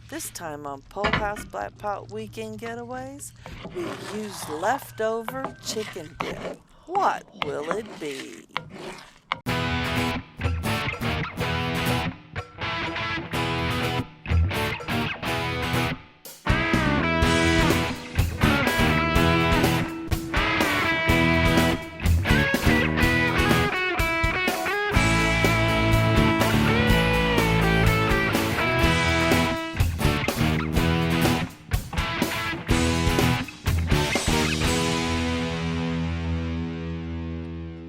This time on Pole House Black Pot Weekend Getaways, we use leftover chicken dip. What will it be?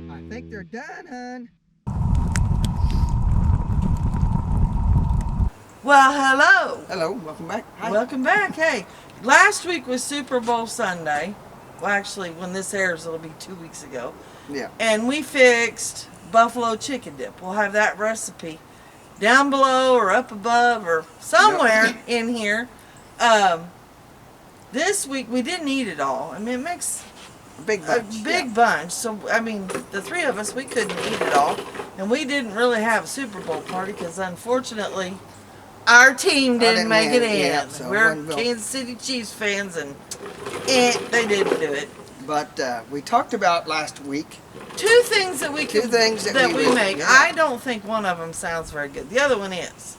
I think they're done, hon. Well, hello. Hello, welcome back. Hi. Welcome back. Hey, last week was Super Bowl Sunday. Well, actually, when this airs, it'll be 2 weeks ago. Yeah. And we fixed buffalo chicken dip. We'll have that recipe down below or up above or somewhere in here. This week we didn't eat it all. I mean, it makes A big a bunch. big bunch. So, I mean, the three of us, we couldn't eat it all. And we didn't really have a Super Bowl party because, unfortunately, our team didn't make it in. Yeah, so We're one will. Kansas City Chiefs fans, and they didn't do it. But we talked about last week. Two things that we Two can, things that we make. yeah. I don't think one of them sounds very good. The other one is.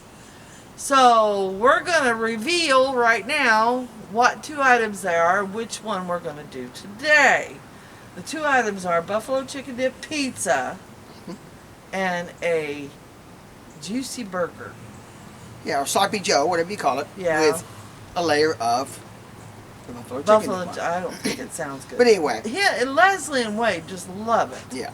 So we're going to reveal right now what two items they are, which one we're going to do today. The two items are buffalo chicken dip pizza and a juicy burger. Yeah, or sloppy Joe, whatever you call it. Yeah. With a layer of the buffalo Buffalo, chicken. I don't think it sounds good. But anyway. Yeah, and Leslie and Wade just love it. Yeah.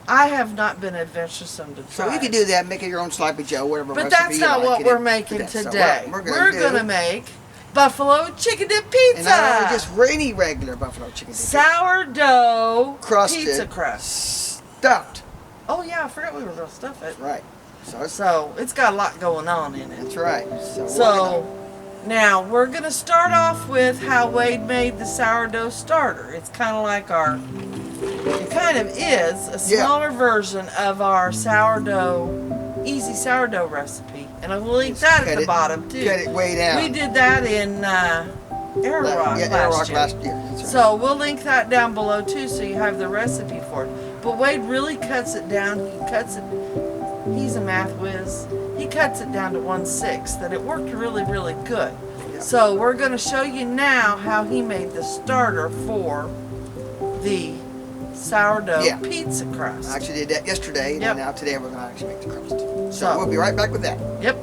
I have not been adventuresome to try. So you can do that, make it your own sloppy Joe, whatever But recipe that's you not like, what and we're it- making that's- so today. what We're going to make buffalo chicken dip pizza. And not only just any regular buffalo chicken dip. Sourdough Crusted. pizza crust. Stuffed. Oh yeah, I forgot we were going to stuff it. Right. So So it's got a lot going on in it. that's right. So now we're going to start off with how Wade made the sourdough starter. It's kind of like it kind of is a smaller version of our easy sourdough recipe. And I will link that at the bottom too. Cut it way down. We did that in Airrock last year. last year. That's right. So we'll link that down below too, so you have the recipe for it. But Wade really cuts it down. He's a math whiz. He cuts it down to 1/6. That it worked really, really good. Yeah. So we're going to show you now how he made the starter for the sourdough pizza crust. I actually did that yesterday, Yep. and now today we're going to actually make the crust. So So- we'll be right back with that. Yep.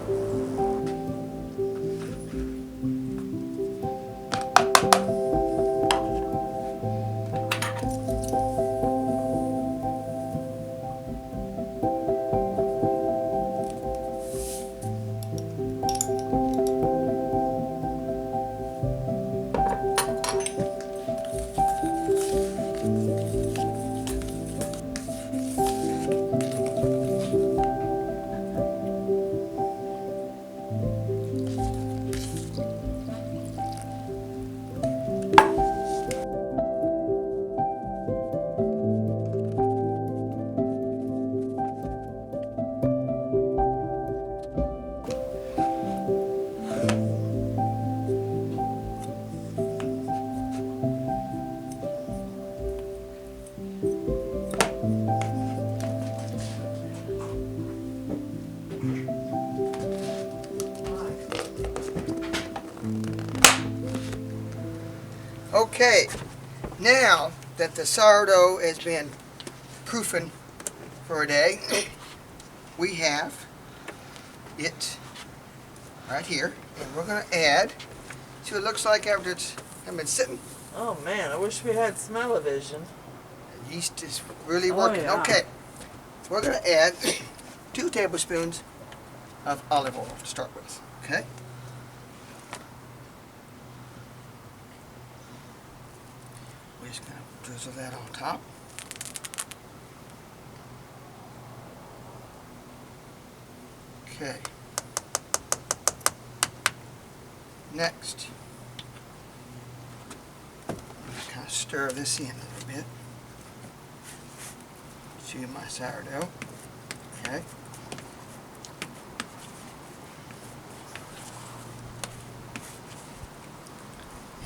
Okay, now that the sourdough has been proofing for a day, we have it right here, and we're going to add. See what it looks like after it's been sitting. Oh man, I wish we had smell-o-vision. The yeast is really Oh, working. yeah. Okay, we're going to add 2 tablespoons of olive oil to start with. Okay. We're just going to drizzle that on top. Okay. Next, I'm going to kind of stir this in a little bit. To my sourdough. Okay.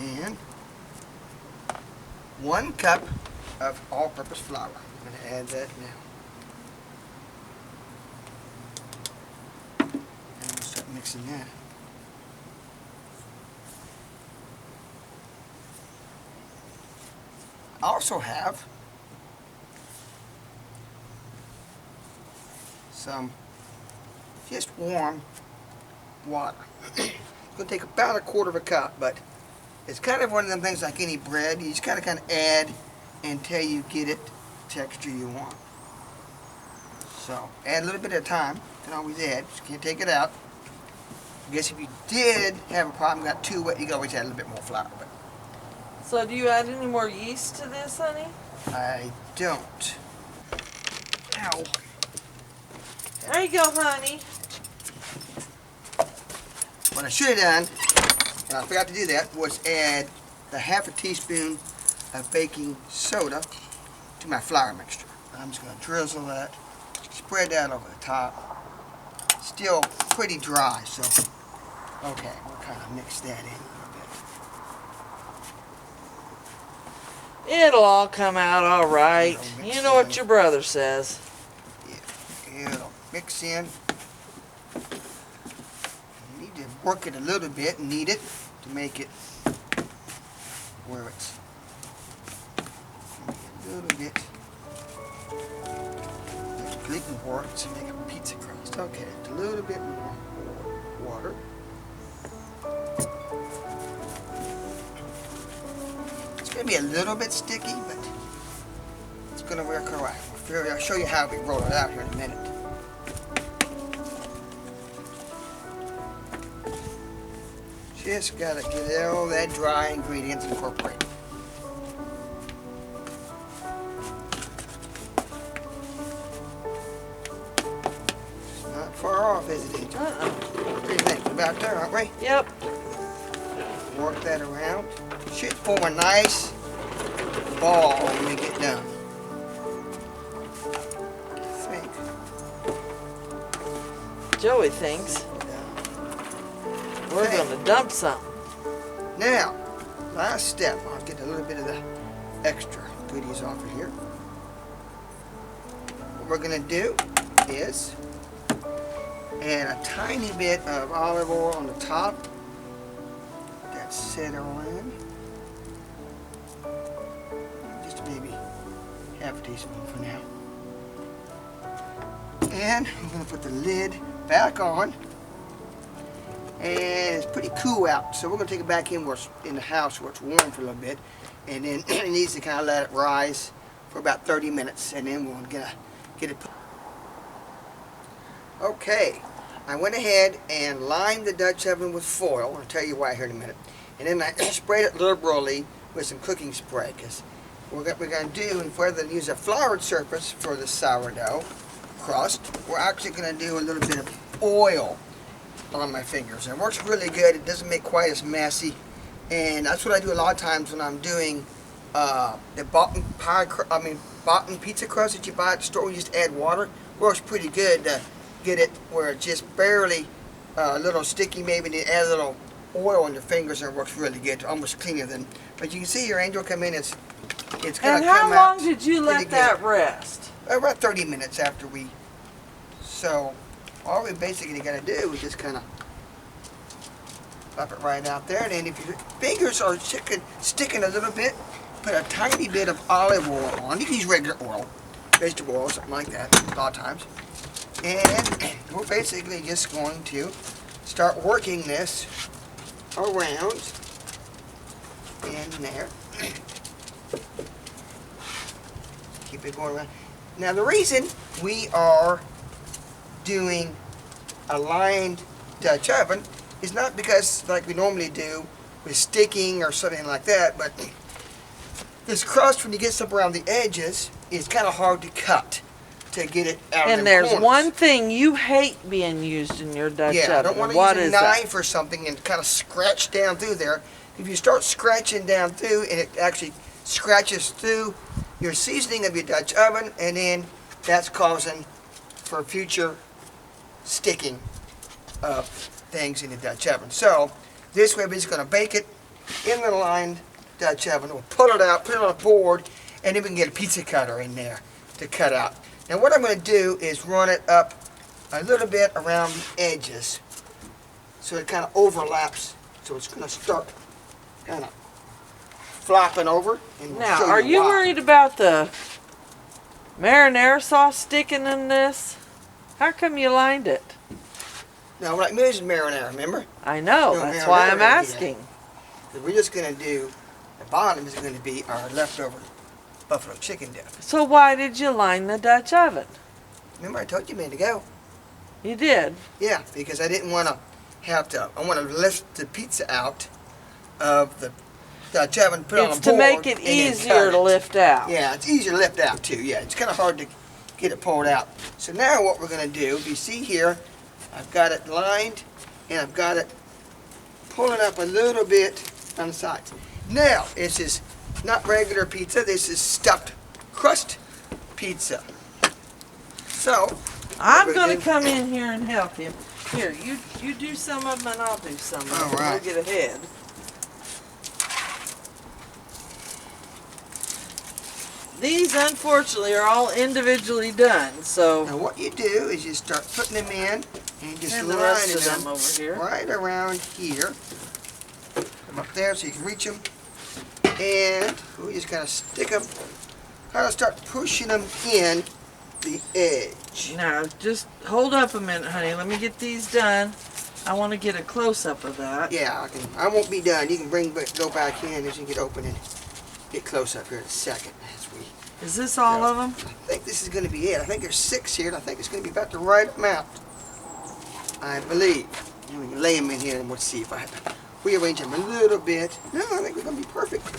And 1 cup of all-purpose flour. I'm going to add that now. And we'll start mixing that. I also have some just warm water. It's going to take about 1/4 cup, but it's kind of one of them things like any bread. You just kind of add until you get it the texture you want. So add a little bit at a time. You can always add. Just can't take it out. I guess if you did have a problem, got too wet, you can always add a little bit more flour. But So do you add any more yeast to this, honey? I don't. Ow. There you go, honey. What I should have done, and I forgot to do that, was add a 1/2 teaspoon of baking soda to my flour mixture. I'm just going to drizzle that, spread that over the top. Still pretty dry, so okay, we'll kind of mix that in a little bit. It'll all come out all right. You know what your brother says. Yeah, it'll mix in. You need to work it a little bit and knead it to make it where it's a little bit like gluten works to make a pizza crust. Okay, a little bit more water. It's going to be a little bit sticky, but it's going to work all right. I'll show you how we roll it out here in a minute. Just got to get all that dry ingredients incorporated. It's not far off, is it, Angel? What do you think? We're about there, aren't we? Yep. Work that around. Should form a nice ball when we get done. I think. Joey thinks we're going to dump something. Now, last step. I'll get a little bit of the extra goodies off of here. What we're going to do is add a tiny bit of olive oil on the top. That settle in. Just maybe 1/2 teaspoon for now. And I'm going to put the lid back on. And it's pretty cool out, so we're going to take it back in where it's in the house where it's warm for a little bit. And then it needs to kind of let it rise for about 30 minutes. And then we're going to get it. Okay, I went ahead and lined the Dutch oven with foil. I'll tell you why here in a minute. And then I sprayed it liberally with some cooking spray, because what we're going to do, rather than use a floured surface for the sourdough crust, we're actually going to do a little bit of oil on my fingers. And it works really good. It doesn't make quite as messy. And that's what I do a lot of times when I'm doing the boughten pizza crust that you buy at the store. You just add water. Works pretty good to get it where it's just barely a little sticky, maybe, and you add a little oil on your fingers, and it works really good. Almost cleaner than. But you can see your Angel come in. It's going to come out. And how long did you let that rest? About 30 minutes after we. So all we basically got to do is just kind of pop it right out there. And then if your fingers are sticking a little bit, put a tiny bit of olive oil on. You can use regular oil, vegetable oil, something like that, a lot of times. And we're basically just going to start working this around in there. Keep it going around. Now the reason we are doing a lined Dutch oven is not because like we normally do with sticking or something like that, but this crust, when you get stuff around the edges, is kind of hard to cut to get it out of the corners. And there's one thing you hate being used in your Dutch oven. Yeah, I don't want to use a knife or something and kind of scratch down through there. If you start scratching down through, and it actually scratches through your seasoning of your Dutch oven, and then that's causing for future sticking of things in the Dutch oven. So this way we're just going to bake it in the lined Dutch oven. We'll pull it out, put it on a board, and then we can get a pizza cutter in there to cut out. Now what I'm going to do is run it up a little bit around the edges so it kind of overlaps. So it's going to start kind of flopping over. And we'll Now, show are you why. worried about the marinara sauce sticking in this? How come you lined it? Now, like this is marinara, remember? I know, No, that's marinara why I'm right here. asking. So we're just going to do, the bottom is going to be our leftover buffalo chicken dip. So why did you line the Dutch oven? Remember I told you a minute ago? You did. Yeah, because I didn't want to I want to lift the pizza out of the Dutch oven, put it on a It's board. to make it and then easier cut to it. lift out. Yeah, it's easier to lift out too. Yeah, it's kind of hard to get it pulled out. So now what we're going to do, you see here, I've got it lined and I've got it pulling up a little bit on the sides. Now, this is not regular pizza, this is stuffed crust pizza. So, I'm what going we to do- come in here and help you. Here, you do some of them and I'll do some of them. All right. We'll get ahead. These, unfortunately, are all individually done, so... Now what you do is you start putting them in and just And the rest of lining them over here. right around here. Come up there so you can reach them. And we just kind of stick them, kind of start pushing them in the edge. Now, just hold up a minute, honey. Let me get these done. I want to get a close-up of that. Yeah, I won't be done. You can go back in as you get open and get close up here in a second. As we Is this all of them? I think this is going to be it. I think there's 6 here, and I think it's going to be about the right amount. I believe. And we can lay them in here, and we'll see if I have to rearrange them a little bit. No, I think we're going to be perfect. I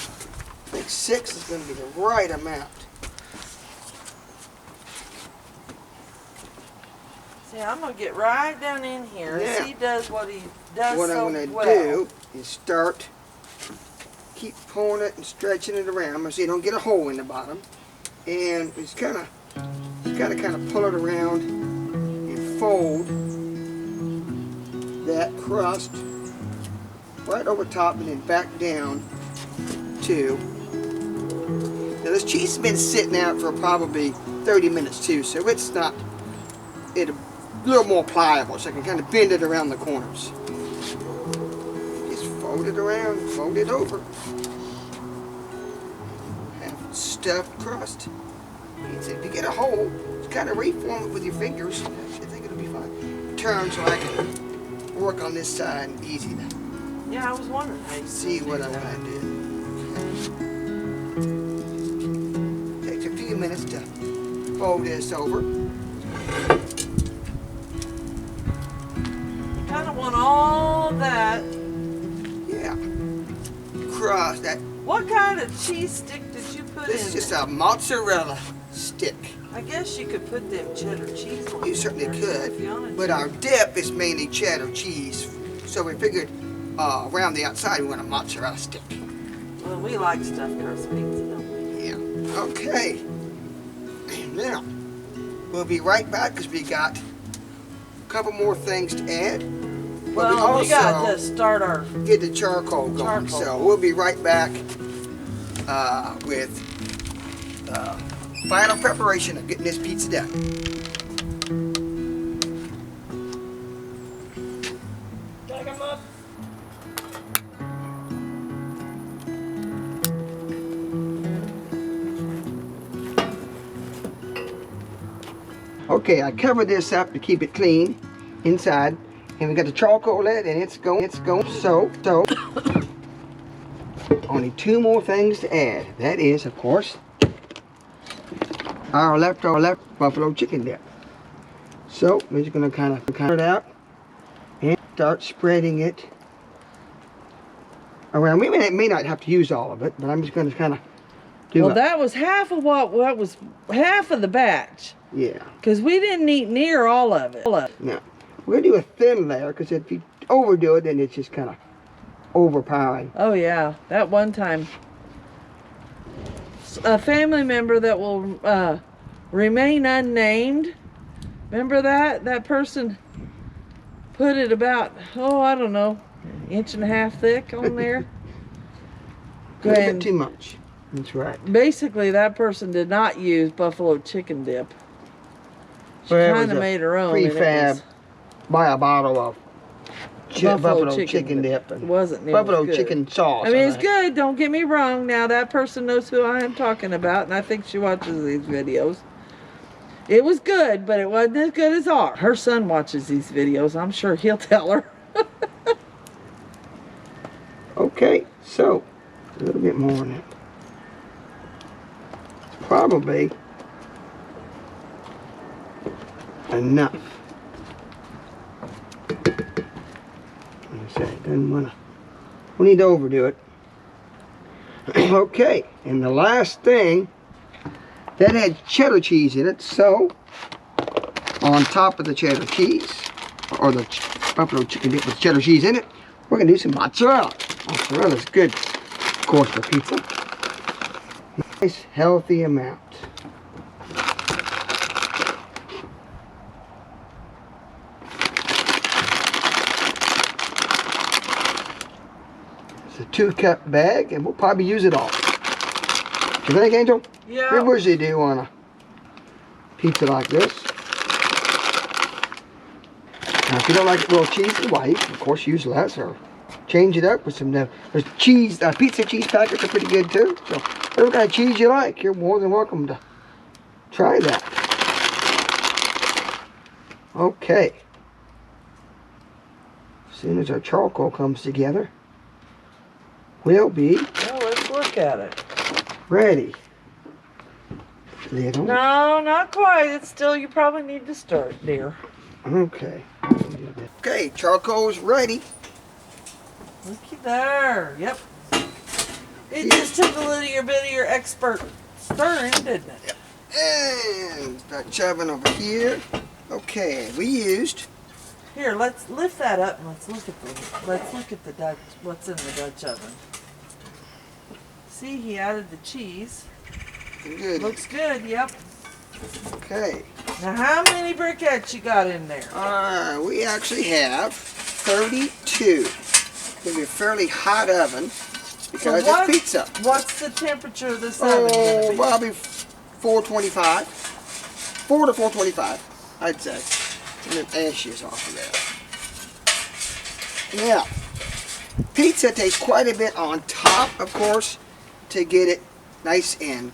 think 6 is going to be the right amount. See, I'm going to get right down in here Yeah. as he does what he does What so I'm going to well. do is start, keep pulling it and stretching it around so you don't get a hole in the bottom. And it's kind of pull it around and fold that crust right over top and then back down to. Now this cheese has been sitting out for probably 30 minutes too, so it's not, it's a little more pliable, so I can kind of bend it around the corners. Just fold it around, fold it over. Have stuffed crust. If you get a hole, just kind of reform it with your fingers. I think it'll be fine. Turn so I can work on this side easy to Yeah, I was wondering how you see what I want to do. Takes a few minutes to fold this over. You kind of want all that. Yeah. Crust. That What kind of cheese stick did you put this in is just there? a mozzarella stick. I guess you could put them cheddar cheese ones You in certainly there if you could, wanted but to. our dip is mainly cheddar cheese, so we figured around the outside we want a mozzarella stick. Well, we like stuffed crust pizza, don't we? Yeah. Okay. Now, we'll be right back because we got a couple more things to add. But Well, we got also to start our... get the charcoal going, Charcoal. so we'll be right back with final preparation of getting this pizza done. Okay, I covered this up to keep it clean inside, and we got the charcoal in it, and it's going. So, only 2 more things to add. That is, of course, our left buffalo chicken dip. So we're just gonna kind of it out and start spreading it around. We may not have to use all of it, but I'm just gonna kind of do Well, it. that was half of what was half of the batch. Yeah. Because we didn't eat near all of it. Now, we're gonna do a thin layer because if you overdo it, then it's just kind of overpowering. Oh, yeah. That one time, a family member that will remain unnamed, remember that? That person put it about, oh, I don't know, 1.5 inches thick on there. A little bit And too much. That's right. basically, that person did not use buffalo chicken dip. She Well, it kind was of a made her own. And it prefab. was Buy a bottle of buffalo chicken dip. It And wasn't near buffalo as good. chicken sauce. I mean, it's think. good. Don't get me wrong. Now, that person knows who I am talking about, and I think she watches these videos. It was good, but it wasn't as good as ours. Her son watches these videos. I'm sure he'll tell her. Okay, so a little bit more in it. It's probably enough. Like I say, doesn't wanna. We need to overdo it. Okay, and the last thing that had cheddar cheese in it, so on top of the cheddar cheese, or the buffalo chicken dip with cheddar cheese in it, we're gonna do some mozzarella. Mozzarella is good, of course, for pizza. Nice, healthy amount. It's a 2-cup bag, and we'll probably use it all. You think, Angel? Yeah. What would you do on a pizza like this? Now, if you don't like it real cheesy, why, you can, of course, use less or change it up with some. There's cheese, pizza cheese packets are pretty good too. So, whatever kind of cheese you like, you're more than welcome to try that. Okay. As soon as our charcoal comes together, we'll be Well, let's look at it. ready. Lid on. No, not quite. It's still, you probably need to stir it, dear. Okay. Okay, charcoal's ready. Looky there. Yep. It just took a little bit of your expert stirring, didn't it? Yep. And start shoving over here. Okay, we used. Here, let's lift that up and let's look at the Dutch, what's in the Dutch oven. See, he added the cheese. Good. Looks good, yep. Okay. Now, how many briquettes you got in there? We actually have 32. It's going to be a fairly hot oven because it's pizza. What's the temperature of this oven gonna be? Probably 425. 4 to 425, I'd say. And then ashes off of that. Now, pizza takes quite a bit on top, of course, to get it nice and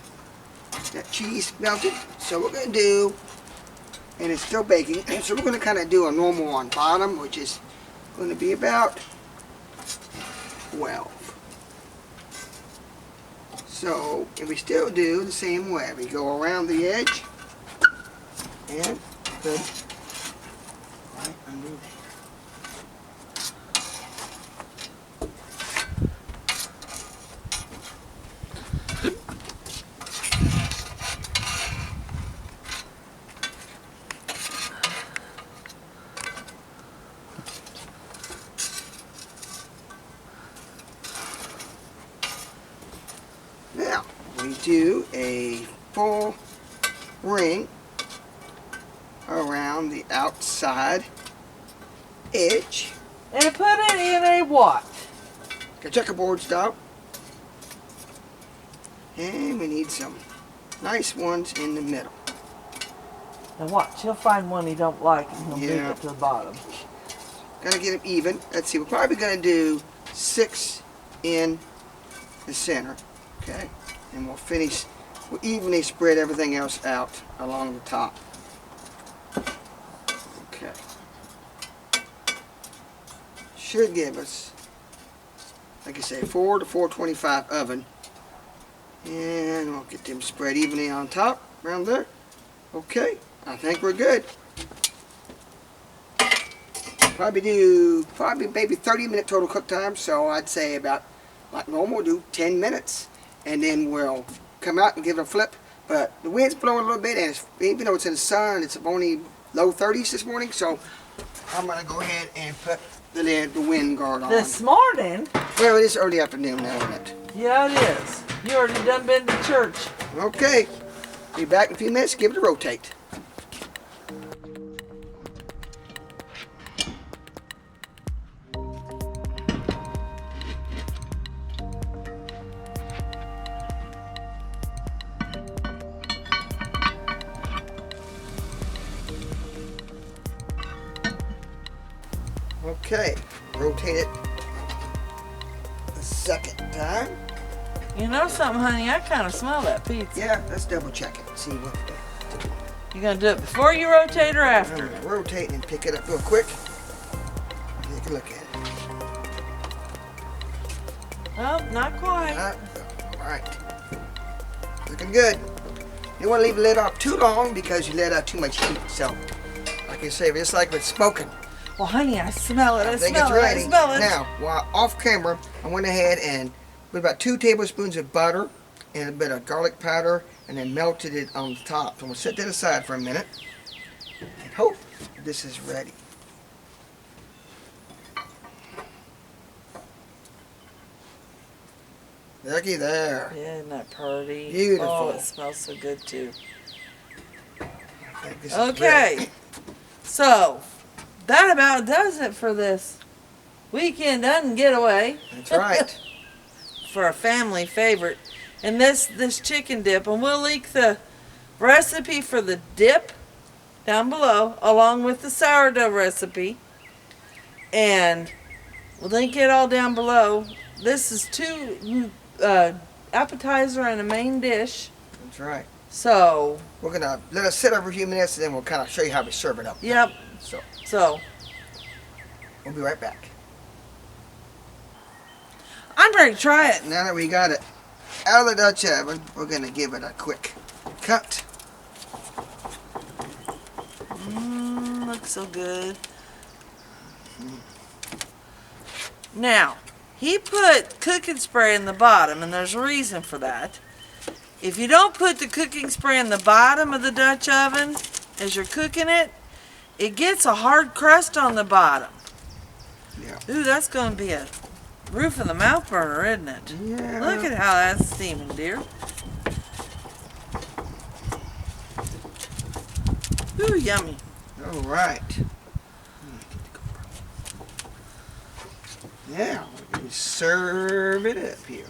that cheese melted. So we're going to do, and it's still baking, so we're going to kind of do a normal on bottom, which is going to be about 12. So, and we still do the same way. We go around the edge and put it right under there. Now, we do a full ring around the outside edge. And put it in a what? A checkerboard style. And we need some nice ones in the middle. Now watch, he'll find one he don't like and he'll move Yeah. it to the bottom. Gotta get them even. Let's see, we're probably gonna do 6 in the center. Okay, and we'll finish, we'll evenly spread everything else out along the top. Okay. Should give us, like I say, 4 to 425 oven. And we'll get them spread evenly on top, around there. Okay, I think we're good. Probably maybe 30-minute total cook time, so I'd say about, like normal, do 10 minutes. And then we'll come out and give it a flip. But the wind's blowing a little bit, and it's, even though it's in the sun, it's only low 30s this morning, so I'm going to go ahead and put the lid, the wind guard on. This morning? Well, it is early afternoon now, isn't it? Yeah, it is. You already done been to church. Okay, be back in a few minutes, give it a rotate. Okay, rotate it a second time. You know something, honey? I kind of smell that pizza. Yeah, let's double check it. See what. You gonna do it before you rotate or I'm after? gonna rotate and pick it up real quick. Take a look at it. Oh, not quite. All right, looking good. You don't want to leave the lid off too long because you let out too much heat. So, like I say, just like with smoking. Well, honey, I smell it. I think smell it's it. ready. I smell it. Now, while off camera, I went ahead and put about 2 tablespoons of butter and a bit of garlic powder, and then melted it on the top. So I'm gonna set that aside for a minute and hope this is ready. Looky there. Yeah, isn't that pretty? Beautiful. Oh, it smells so good too. I think this is Okay, ready. so that about does it for this weekend getaway. That's right. For a family favorite. And this chicken dip, and we'll link the recipe for the dip down below, along with the sourdough recipe. And we'll link it all down below. This is 2 appetizer and a main dish. That's right. So, We're gonna let it sit over a few minutes, and then we'll kind of show you how we serve it up. yep. So We'll be right back. I'm ready to try it. Now that we got it out of the Dutch oven, we're gonna give it a quick cut. Looks so good. Now, he put cooking spray in the bottom, and there's a reason for that. If you don't put the cooking spray in the bottom of the Dutch oven as you're cooking it, it gets a hard crust on the bottom. Yeah. Ooh, that's going to be a roof of the mouth burner, isn't it? Yeah. Look at how that's steaming, dear. Ooh, yummy. All right. Now we're gonna serve it up here.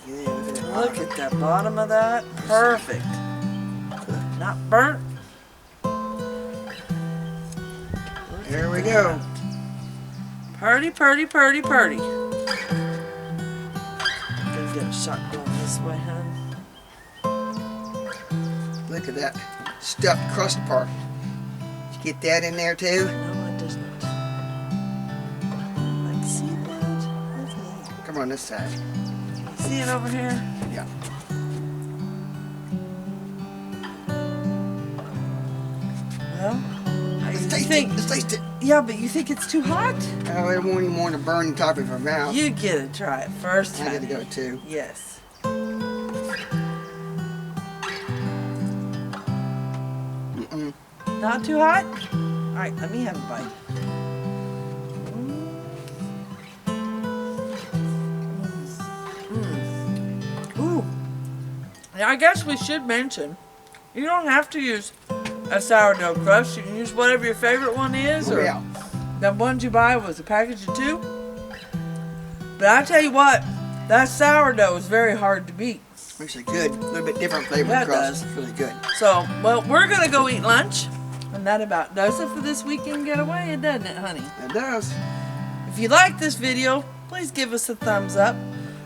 Look at that bottom of that. Perfect. Not burnt. There we go. Purdy, purdy, purdy, purdy. Gonna get a shot going this way, hon. Look at that stuffed crust part. Did you get that in there too? No, it does not. I can see that. That's neat. Come on this side. See it over here? Yeah. Well, Let's you taste think? it. Let's taste it. Yeah, but you think it's too hot? Oh, I don't want any more to burn the top of our mouth. You get to try it first. I gotta honey. go too. Yes. Mm-mm. Not too hot? All right, let me have a bite. Ooh. Now, I guess we should mention, you don't have to use a sourdough crust. You can use whatever your favorite one is. Oh, Or yeah. that one you buy was a package of 2. But I tell you what, that sourdough is very hard to beat. Makes it good. A little bit different flavor Yeah, it crust. does. It's really good. So, well, we're going to go eat lunch. And that about does it for this weekend getaway, doesn't it, honey? It does. If you like this video, please give us a thumbs up.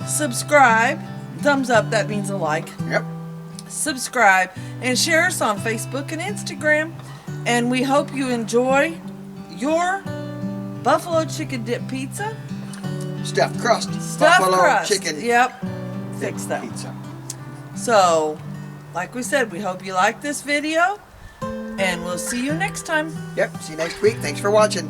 Subscribe. Thumbs up, that means a like. Yep. Subscribe and share us on Facebook and Instagram. And we hope you enjoy your buffalo chicken dip pizza. Stuffed crust. Stuffed Buffalo crust. chicken Yep. Fix that. pizza. So, like we said, we hope you like this video. And we'll see you next time. Yep. See you next week. Thanks for watching.